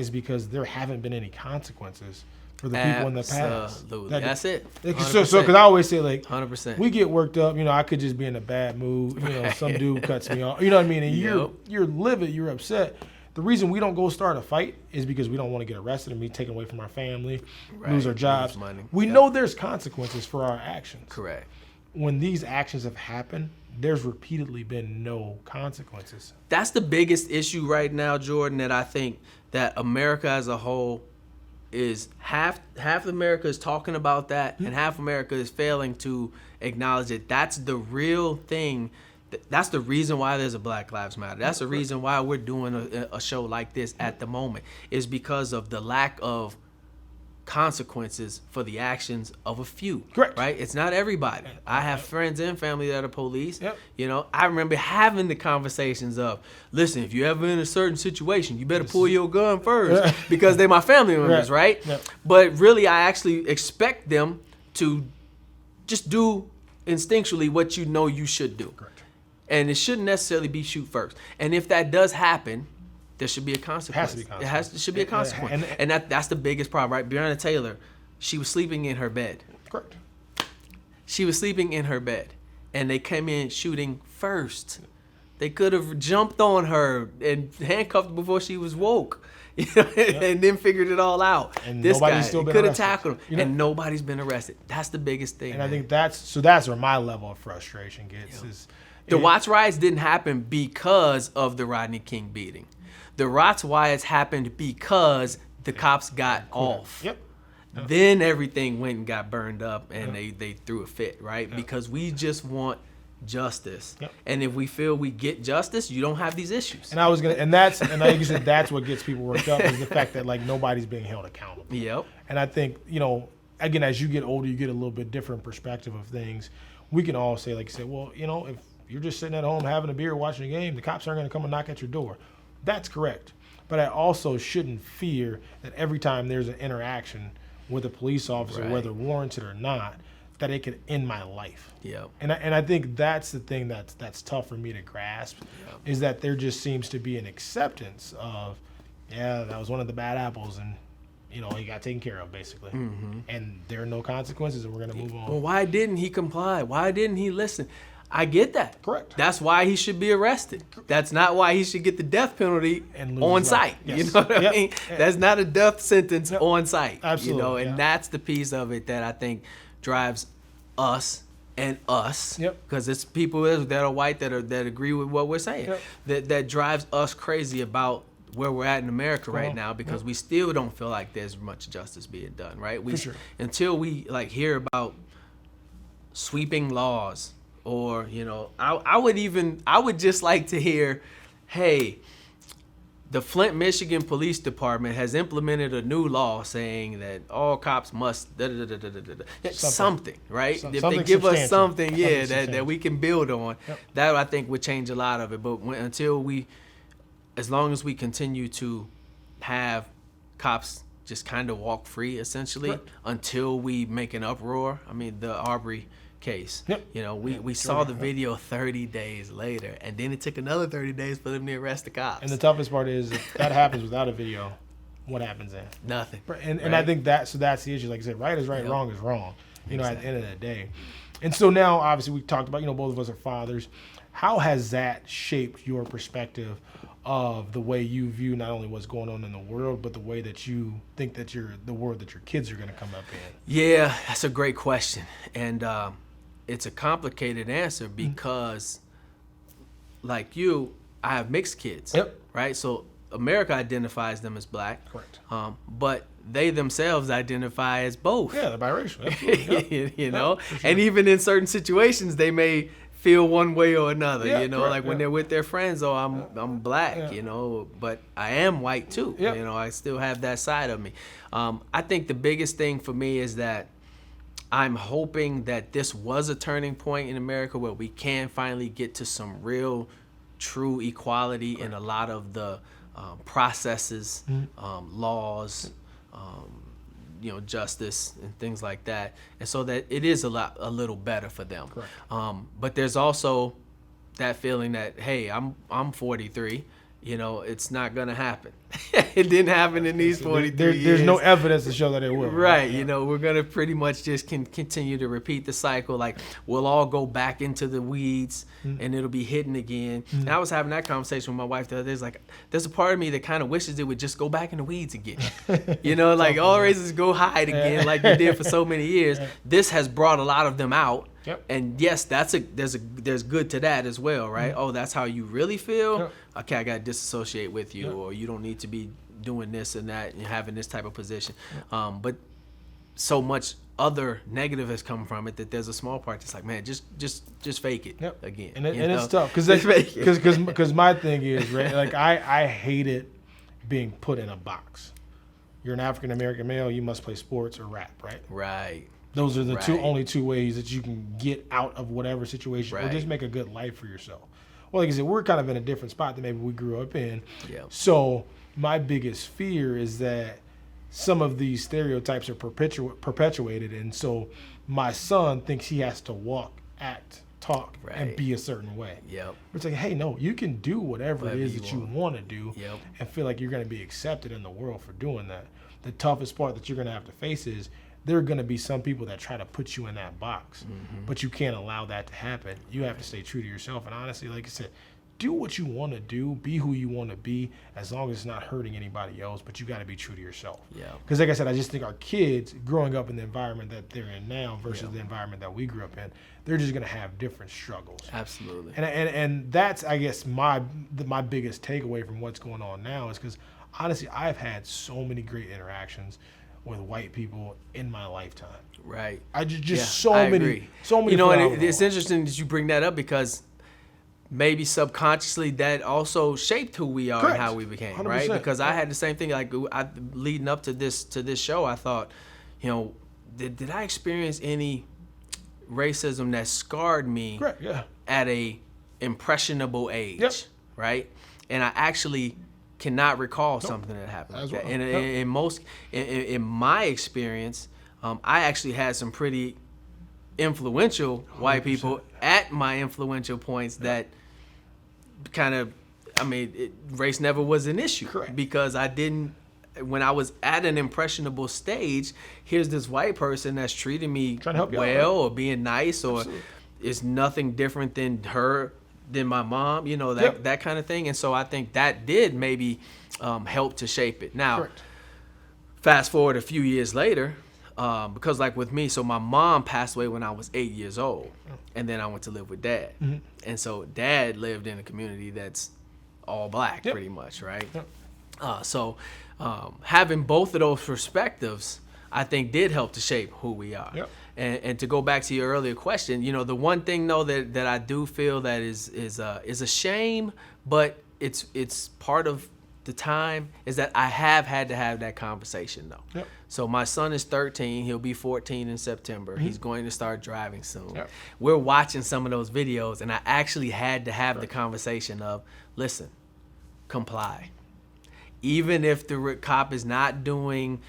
because there haven't been any consequences for the people in the past. Absolutely. That's it. So because I always say 100%. We get worked up, I could just be in a bad mood, some dude cuts me off. You know what I mean? And you're livid, you're upset. The reason we don't go start a fight is because we don't want to get arrested and be taken away from our family, lose our jobs. Lose money. We know there's consequences for our actions. Correct. When these actions have happened, there's repeatedly been no consequences. That's the biggest issue right now, Jordan, that I think that America as a whole is half America is talking about that, and half America is failing to acknowledge it. That's the real thing. That's the reason why there's a Black Lives Matter. That's the reason why we're doing a show like this at the moment, is because of the lack of consequences for the actions of a few. Correct. Right? It's not everybody. I have friends and family that are police. Yep. You know, I remember having the conversations of, listen, if you ever in a certain situation, you better pull your gun first because they're my family members, right? Yep. But really, I actually expect them to just do instinctually what you know you should do. Correct. And it shouldn't necessarily be shoot first. And if that does happen, there should be a consequence. It has to be consequence. There should be a consequence. And that's the biggest problem, right? Breonna Taylor, she was sleeping in her bed. Correct. She was sleeping in her bed, and they came in shooting first. They could have jumped on her and handcuffed her before she was woke, you know, and then figured it all out. And this nobody's guy still been could have arrested. tackled him, You know? and nobody's been arrested. That's the biggest thing. And I man. think that's where my level of frustration gets. Is The Watts riots didn't happen because of the Rodney King beating. The Watts riots happened because the cops got off. Yep. Then everything went and got burned up, and they threw a fit, right? Because we just want justice. Yep. And if we feel we get justice, you don't have these issues. And like you said, that's what gets people worked up, is the fact that like nobody's being held accountable. Yep. And I think, again, as you get older, you get a little bit different perspective of things. We can all say, like you said, well, if you're just sitting at home having a beer, watching a game, the cops aren't going to come and knock at your door. That's correct. But I also shouldn't fear that every time there's an interaction with a police officer, Right. whether warranted or not, that it could end my life. Yep. And I think that's the thing that's tough for me to grasp, is that there just seems to be an acceptance of, that was one of the bad apples, and he got taken care of, basically. Mm-hmm. And there are no consequences, and we're going to move on. Well, why didn't he comply? Why didn't he listen? I get that. Correct. That's why he should be arrested. That's not why he should get the death penalty And lose on his site. life. Yes. You know what I Yep. mean? That's not a death sentence on site. Absolutely, And that's the piece of it that I think drives us and us. Yep. Because it's people that are white that agree with what we're saying. Yep. That drives us crazy about where we're at in America right on. now, because we still don't feel like there's much justice being done, right? For sure. Until we hear about sweeping laws, or I would just like to hear, hey, the Flint, Michigan Police Department has implemented a new law saying that all cops must something, right? If they Something give us substantial. something, Something that we can build on, that I think would change a lot of it. But as long as we continue to have cops just kind of walk free, essentially, until we make an uproar. I mean, the Arbery case. We saw the video 30 days later, and then it took another 30 days for them to arrest the cops. And the toughest part is, if that happens without a video, what happens then? Nothing. And I think that's the issue. Like I said, right is right, wrong is wrong. At the end of the day. And so now, obviously, we talked about, both of us are fathers. How has that shaped your perspective of the way you view not only what's going on in the world, but the way that you think that the world that your kids are going to come up in? Yeah, that's a great question. And it's a complicated answer because, like you, I have mixed kids. Yep. Right? So America identifies them as black. Correct. But they themselves identify as both. Yeah, they're biracial. Absolutely. Sure. And even in certain situations, they may feel one way or another, correct, like when they're with their friends, I'm black, but I am white too. I still have that side of me. I think the biggest thing for me is that I'm hoping that this was a turning point in America where we can finally get to some real, true equality in a lot of the processes, laws, justice and things like that, and so that it is a little better for them. But there's also that feeling that, hey, I'm 43, it's not going to happen. It didn't happen in these 43 years. There's no evidence to show that it will. Right. We're going to pretty much just continue to repeat the cycle. Like, we'll all go back into the weeds and it'll be hidden again. And I was having that conversation with my wife the other day. It's like, there's a part of me that kind of wishes it would just go back in the weeds again. Like, all races go hide again like you did for so many years. This has brought a lot of them out. Yep. And yes, there's good to that as well, right? Oh, that's how you really feel? Yep. Okay, I got to disassociate with you, or you don't need to be doing this and that and having this type of position. But so much other negative has come from it that there's a small part that's like, man, just fake it again. And it's tough because my thing is, right, like I hated being put in a box. You're an African American male, you must play sports or rap, right? Right. Those are the only two ways that you can get out of whatever situation or Right. just make a good life for yourself. Well, like I said, we're kind of in a different spot than maybe we grew up in. Yeah. So my biggest fear is that some of these stereotypes are perpetuated. And so my son thinks he has to walk, act, talk, and Right. be a certain way. Yep. It's like, hey, no, you can do whatever it is that you want to do Yep. and feel like you're going to be accepted in the world for doing that. The toughest part that you're going to have to face is there are going to be some people that try to put you in that box, but you can't allow that to happen. You have to stay true to yourself. And honestly, like I said, do what you want to do, be who you want to be, as long as it's not hurting anybody else, but you got to be true to yourself. Yeah. Because like I said, I just think our kids growing up in the environment that they're in now versus the environment that we grew up in, they're just going to have different struggles. Absolutely. And that's, I guess, my biggest takeaway from what's going on now is because, honestly, I've had so many great interactions with white people in my lifetime. Right. I just I many, agree. so many. And it's interesting that you bring that up because maybe subconsciously that also shaped who we are Correct. and how we became, 100%. right? Because I had the same thing. Like leading up to this show, I thought, did I experience any racism that scarred me Correct. Yeah. at a impressionable age, Yep. right? And I actually cannot recall something that happened like that. well. And in my experience, I actually had some pretty influential white people at my influential points that kind of, race never was an issue. Correct. Because when I was at an impressionable stage, here's this white person that's treating me Trying to help you out, well right? or being nice or is nothing different than my mom, that kind of thing. And so I think that did maybe help to shape it. Now, Correct. fast forward a few years later, because like with me, so my mom passed away when I was 8 years old, and then I went to live with Dad. And so Dad lived in a community that's all black, pretty much, right? So having both of those perspectives, I think did help to shape who we are. Yep. And to go back to your earlier question, the one thing though that I do feel that is a shame, but it's part of the time is that I have had to have that conversation though. Yep. So my son is 13, he'll be 14 in September. He's going to start driving soon. Yep. We're watching some of those videos and I actually had to have the conversation of, listen, comply. Even if the cop is not doing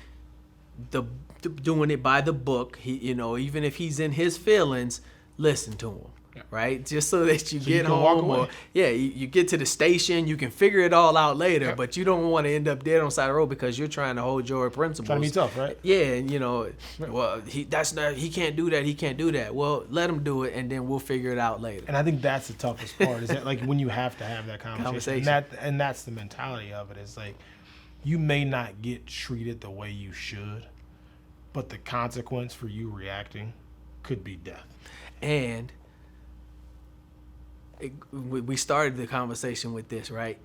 it by the book, even if he's in his feelings, listen to him, right? Just so that you get home, or you get to the station, you can figure it all out later, but you don't want to end up dead on the side of the road because you're trying to hold your principles. Trying to be tough, right? Yeah, and well, he can't do that. He can't do that. Well, let him do it, and then we'll figure it out later. And I think that's the toughest part is that like when you have to have that conversation. And that's the mentality of it. Is like you may not get treated the way you should, but the consequence for you reacting could be death. And we started the conversation with this, right?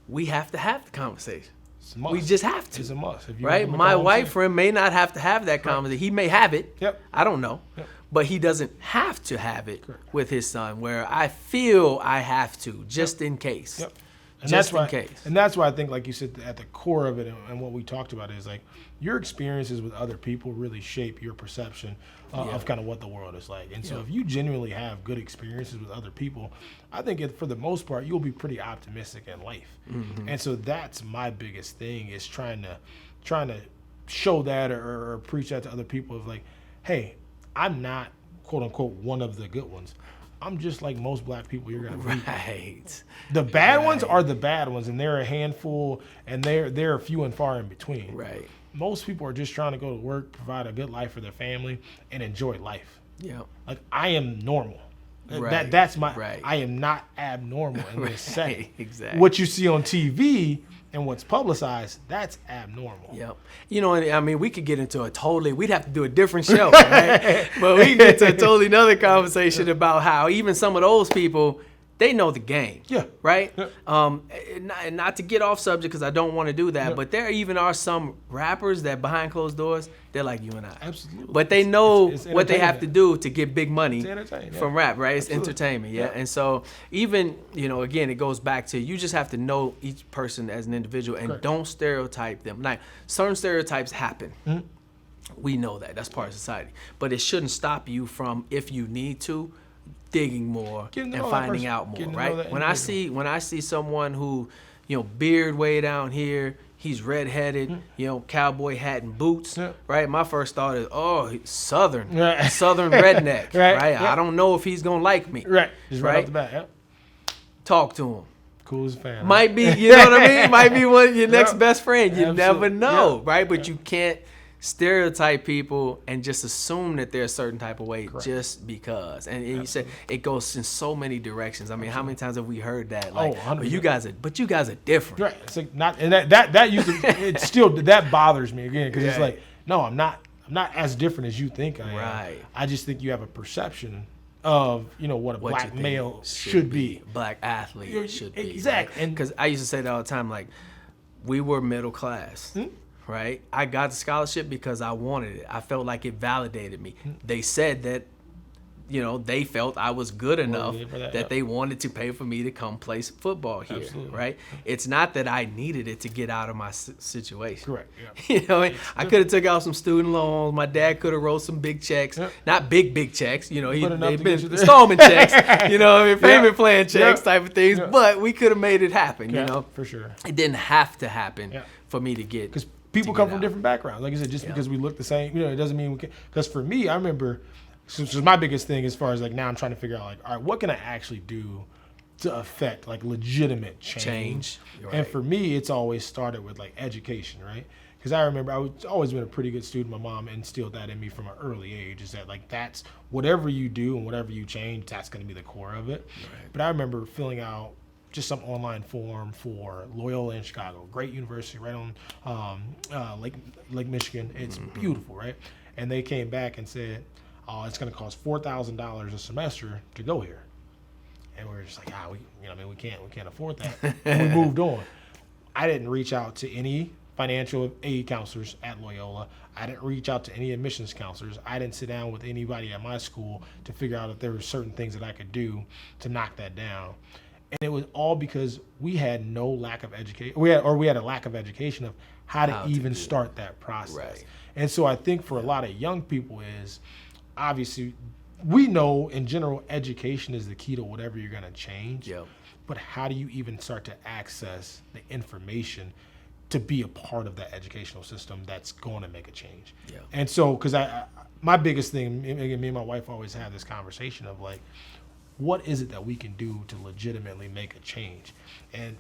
We have to have the conversation. It's a must. We just have to. It's a must. Right? My white friend may not have to have that conversation. He may have it. Yep. I don't know. Yep. But he doesn't have to have it with his son, where I feel I have to, just in case. Yep. And Just that's why, in case. And that's why I think, like you said, at the core of it and what we talked about is like your experiences with other people really shape your perception of kind of what the world is like. And so if you genuinely have good experiences with other people, I think for the most part, you'll be pretty optimistic in life. Mm-hmm. And so that's my biggest thing is trying to show that or preach that to other people of like, hey, I'm not, quote unquote, one of the good ones. I'm just like most black people you're going to meet. Right. The bad ones are the bad ones, and they're a handful, and they're few and far in between. Right. Most people are just trying to go to work, provide a good life for their family, and enjoy life. Yeah. Like, I am normal. Right. That's my. Right. I am not abnormal in this setting. Exactly. What you see on TV and what's publicized, that's abnormal. Yep. You know, I mean, we could get into we'd have to do a different show, right? But we can get to a totally another conversation about how even some of those people, they know the game. Yeah. Right? Yeah. And not to get off subject because I don't want to do that, but there even are some rappers that behind closed doors, they're like you and I. Absolutely. But they know It's what they have to entertainment. do to get big money from rap, right? It's entertainment, yeah? And so even, again, it goes back to you just have to know each person as an individual and don't stereotype them. Like, certain stereotypes happen. Mm-hmm. We know that. That's part of society. But it shouldn't stop you from, if you need to, digging more and finding out more, right? When I see someone who, beard way down here, he's redheaded, cowboy hat and boots, right? My first thought is, he's southern redneck, right? I don't know if he's gonna like me, right? Just right off the bat, Talk to him. Cool as a fan. Might be, you know what I mean? Might be one of your next best friend. You never know, right? But you can't stereotype people and just assume that they're a certain type of way just because. And you said it goes in so many directions. I mean, how many times have we heard that? Like, you guys are different. Right. It's like not, and that used to, it's still, that bothers me again because it's like, no, I'm not as different as you think I am. Right. I just think you have a perception of, what a black male should be. Black athlete should be. Exactly. Right? Because I used to say that all the time, like, we were middle class. Right? I got the scholarship because I wanted it. I felt like it validated me. They said that, they felt I was good enough that they wanted to pay for me to come play football here. Absolutely. Right? It's not that I needed it to get out of my situation. Correct. Yeah. I could have took out some student loans. My dad could have wrote some big checks. Not big checks. They've been installment checks. Payment plan checks type of things. But we could have made it happen. For sure. It didn't have to happen for me to get. Because people come from different backgrounds. Like I said, just because we look the same, it doesn't mean we can. Because for me, I remember, so my biggest thing as far as like now I'm trying to figure out like, all right, what can I actually do to affect like legitimate change? Right. And for me, it's always started with like education, right? Because I remember I've always been a pretty good student. My mom instilled that in me from an early age, is that like that's whatever you do and whatever you change, that's going to be the core of it. Right. But I remember filling out just some online form for Loyola in Chicago, great university right on Lake Michigan. It's beautiful, right? And they came back and said, it's going to cost $4,000 a semester to go here. And we were just like, we can't afford that. And we moved on. I didn't reach out to any financial aid counselors at Loyola. I didn't reach out to any admissions counselors. I didn't sit down with anybody at my school to figure out if there were certain things that I could do to knock that down. And it was all because we had no lack of education. We had a lack of education of how to even start that process. Right. And so I think for a lot of young people is, obviously, we know in general education is the key to whatever you're going to change. Yep. But how do you even start to access the information to be a part of that educational system that's going to make a change? Yep. And so, because my biggest thing, me and my wife always have this conversation of like, what is it that we can do to legitimately make a change? And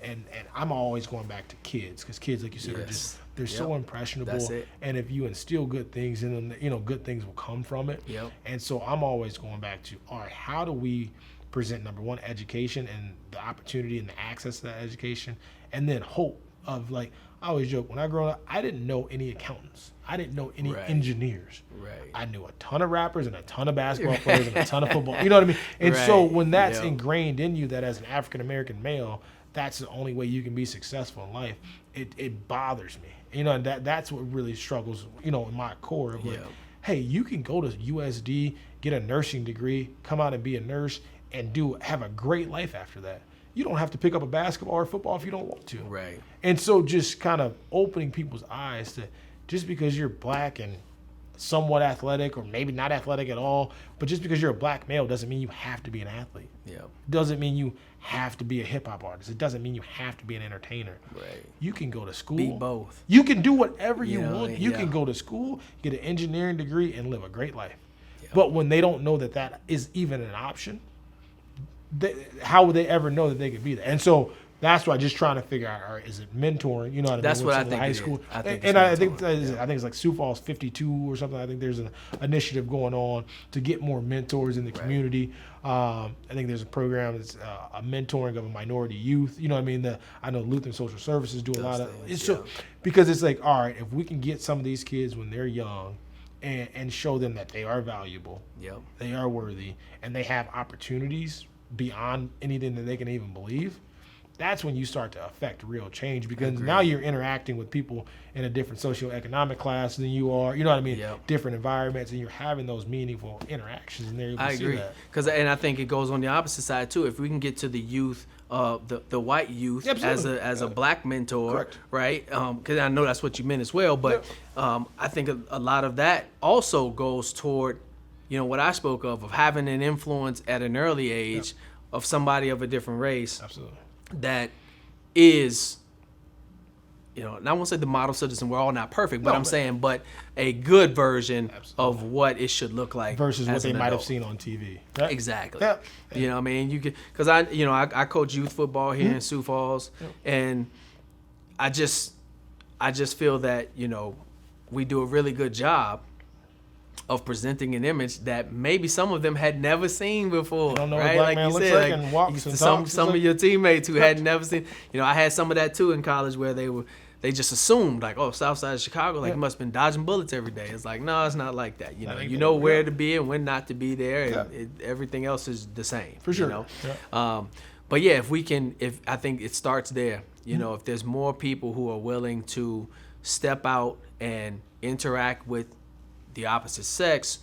I'm always going back to kids, because kids, like you said, they're so impressionable. That's it. And if you instill good things in them, good things will come from it. Yep. And so I'm always going back to, all right, how do we present, number one, education and the opportunity and the access to that education, and then hope of like, I always joke, when I grew up, I didn't know any accountants. I didn't know any engineers. Right. I knew a ton of rappers and a ton of basketball players and a ton of football. You know what I mean? And so when that's ingrained in you, that as an African-American male, that's the only way you can be successful in life, it bothers me. And that's what really struggles, in my core of like, hey, you can go to USD, get a nursing degree, come out and be a nurse, and have a great life after that. You don't have to pick up a basketball or football if you don't want to. Right. And so just kind of opening people's eyes to, just because you're black and somewhat athletic, or maybe not athletic at all, but just because you're a black male doesn't mean you have to be an athlete. Yeah. Doesn't mean you have to be a hip hop artist. It doesn't mean you have to be an entertainer. Right. You can go to school. Be both. You can do whatever you want. You can go to school, get an engineering degree, and live a great life. Yeah. But when they don't know that is even an option, how would they ever know that they could be there? And so that's why just trying to figure out, all right, is it mentoring? You know what I mean? That's what I With think high it school. is. I think And it's I think mentoring. I think it's like Sioux Falls 52 or something. I think there's an initiative going on to get more mentors in the community. I think there's a program that's a mentoring of a minority youth. You know what I mean? I know Lutheran Social Services do a lot of things, it's so because it's like, all right, if we can get some of these kids when they're young and show them that they are valuable, they are worthy, and they have opportunities beyond anything that they can even believe, that's when you start to affect real change, because now you're interacting with people in a different socioeconomic class than you are. You know what I mean? Different environments, and you're having those meaningful interactions. And there, I agree. And I think it goes on the opposite side too. If we can get to the youth, the white youth as a black mentor, right? Because I know that's what you meant as well. But I think a lot of that also goes toward, what I spoke of having an influence at an early age of somebody of a different race. Absolutely. That is, and I won't say the model citizen, we're all not perfect, but but a good version of what it should look like versus what they might have adult. seen on TV. Right? Exactly. Yeah. You know what I mean? You could, because I coach youth football here in Sioux Falls, and I just feel that, we do a really good job of presenting an image that maybe some of them had never seen before, don't know right? what a black man looks like and walks and talks. Some of your teammates who had never seen. I had some of that too in college, where they just assumed like, oh, South Side of Chicago, like you must have been dodging bullets every day. It's like, no, it's not like that. You know where to be and when not to be there, and everything else is the same. For sure. But yeah, I think it starts there. If there's more people who are willing to step out and interact with the opposite sex,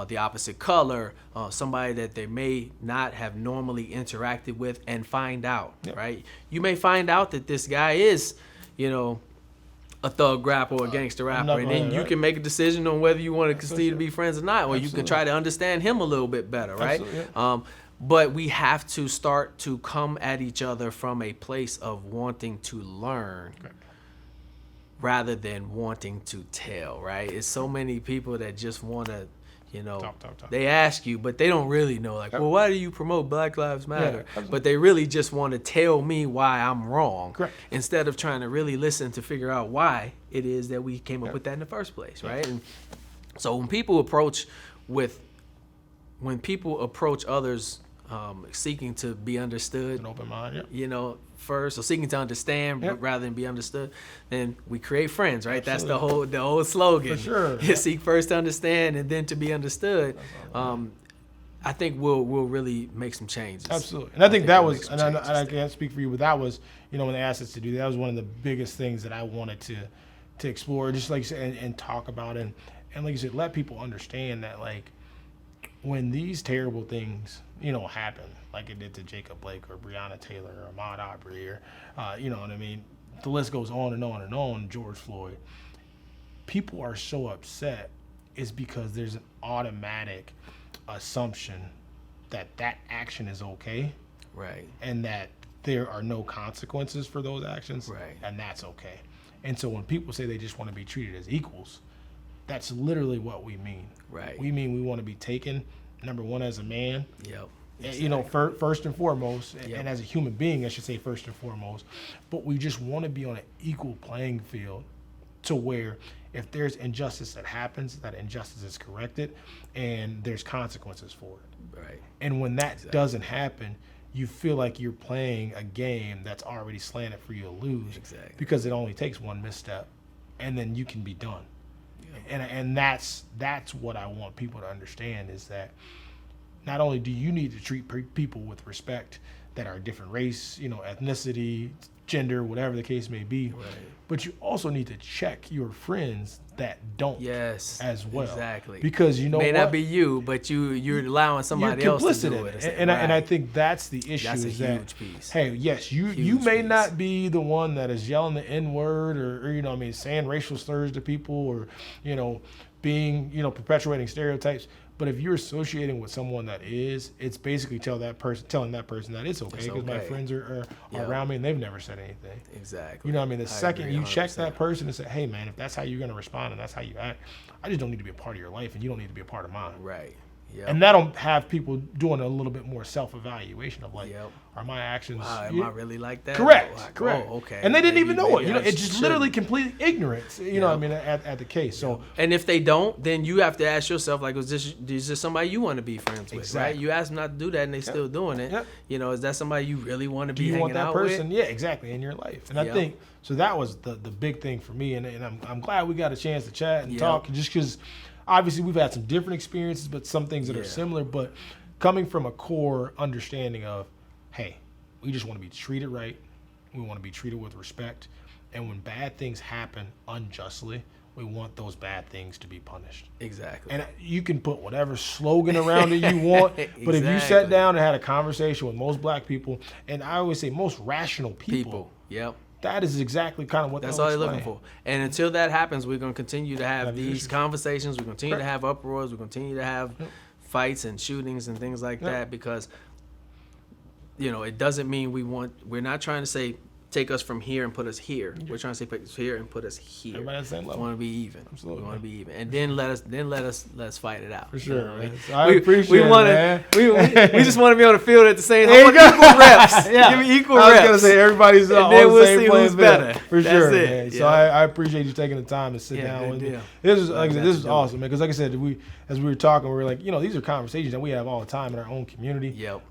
the opposite color, somebody that they may not have normally interacted with, and find out, right? You may find out that this guy is, a thug rapper or a gangster rapper, and then you can make a decision on whether you want to continue to be friends or not, or you can try to understand him a little bit better, right? But we have to start to come at each other from a place of wanting to learn. Rather than wanting to tell, right? It's so many people that just want to, talk. They ask you, but they don't really know. Like, well, why do you promote Black Lives Matter? But they really just want to tell me why I'm wrong, instead of trying to really listen to figure out why it is that we came up with that in the first place, right? And so when people approach others seeking to be understood, an open mind, first, or seeking to understand rather than be understood, then we create friends, right? Absolutely. That's the old slogan. For sure. Seek first to understand and then to be understood. I think we'll really make some changes. Absolutely. And I think that was, and I can't speak for you, but that was, when they asked us to do that, was one of the biggest things that I wanted to explore, just like you said, and talk about, and like you said, let people understand that, like, when these terrible things, happen, like it did to Jacob Blake or Breonna Taylor or Ahmaud Arbery, or, you know what I mean? The list goes on and on and on, George Floyd. People are so upset is because there's an automatic assumption that action is okay. Right. And that there are no consequences for those actions. Right. And that's okay. And so when people say they just want to be treated as equals, that's literally what we mean. Right. We mean we want to be taken, number one, as a man. Yep. Exactly. First and foremost, and as a human being, I should say first and foremost, but we just want to be on an equal playing field, to where if there's injustice that happens, that injustice is corrected, and there's consequences for it. Right. And when that doesn't happen, you feel like you're playing a game that's already slanted for you to lose. Exactly. Because it only takes one misstep, and then you can be done. And that's what I want people to understand, is that not only do you need to treat people with respect that are different race, ethnicity, gender, whatever the case may be, but you also need to check your friends that don't as well. Exactly. Because may not be you, but you're allowing somebody else to do it. And I think that's the issue. That's is a that, huge piece. Hey, yes, you may not be the one that is yelling the N-word or saying racial slurs to people, or being perpetuating stereotypes. But if you're associating with someone that is, it's basically telling that person that it's okay, because my friends are around me and they've never said anything. Exactly. The second you check that person and say, hey, man, if that's how you're going to respond and that's how you act, I just don't need to be a part of your life, and you don't need to be a part of mine. Right. Yep. And that'll have people doing a little bit more self-evaluation of like, Yep. are my actions? Wow, am I really like that? Correct, Like, correct. Oh, okay. And they didn't Maybe- even know it. maybe You know, I it's just shouldn't. literally complete ignorance. You know, what I mean, at the case. So, And if they don't, then you have to ask yourself, like, is this somebody you want to be friends with, right? Exactly. You ask them not to do that, and they still doing it. Yep. You know, is that somebody you really want to do be you hanging want that out person? with? Yeah, exactly, in your life. And I Yep. think so. That was the big thing for me, and I'm glad we got a chance to chat and Yep. talk, just because obviously we've had some different experiences, but some things that are Yeah. similar. But coming from a core understanding of, hey, we just want to be treated right. We want to be treated with respect. And when bad things happen unjustly, we want those bad things to be punished. Exactly. And you can put whatever slogan around it you want, but if you sat Exactly. down and had a conversation with most black people, and I always say most rational people, Yep. that is exactly kind of what That's they'll all they're explain. looking for. And until that happens, we're going to continue to have Have these issues. conversations. We're going to continue to Correct. have uproars. We're going to continue to have fights and shootings and things like Yep. that because, you know, it doesn't mean we're not trying to say take us from here and put us here. We're trying to say take us here and put us here. Everybody at the same We level. want to be even. Absolutely, We want to man. be even. And then let's fight it out. For You sure, know what man. mean? So I appreciate it, man. We just want to be on the field at the same There time. you I go. want equal reps. Yeah. Give me equal I was reps. gonna say everybody's And on then the we'll same see playing who's field. better. For That's sure, it. man. So Yeah. I appreciate you taking the time to sit down good with me. deal. This is like I said, Glad this to is do it. awesome, man. Because like I said, as we were talking, we were like, you know, these are conversations that we have all the time in our own community. Yep.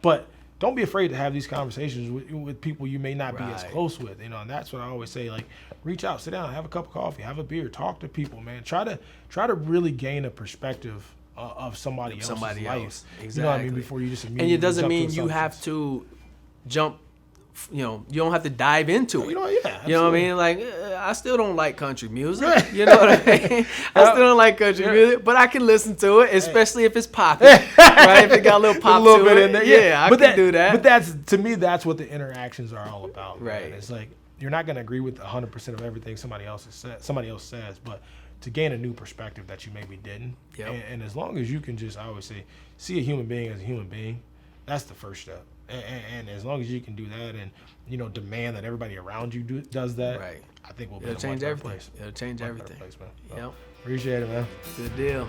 But don't be afraid to have these conversations with people you may not be as Right. close with. You know, and that's what I always say. Like, reach out, sit down, have a cup of coffee, have a beer, talk to people, man. Try to really gain a perspective of somebody else's life. Somebody else. You know what I mean? Exactly. Before you just And immediately it doesn't jump to mean you have assumptions. to jump, you know, you don't have to dive into it. You know, yeah, You know what I absolutely. mean? Like, I still don't like country music. You know what I mean? I still don't like country music, but I can listen to it, especially if it's popping, right? If it got a little pop a little to bit it. in there. Yeah, I but can do that. But that's, to me, that's what the interactions are all about. Man. Right. It's like you're not going to agree with 100% of everything somebody else says, but to gain a new perspective that you maybe didn't. Yep. And as long as you can just, I always say, see a human being as a human being, that's the first step. And as long as you can do that and, you know, demand that everybody around you does that, Right. I think we'll be It'll in a change much better everything. place. It'll change Much better everything. place, man. So, Yep. appreciate it, man. Good deal.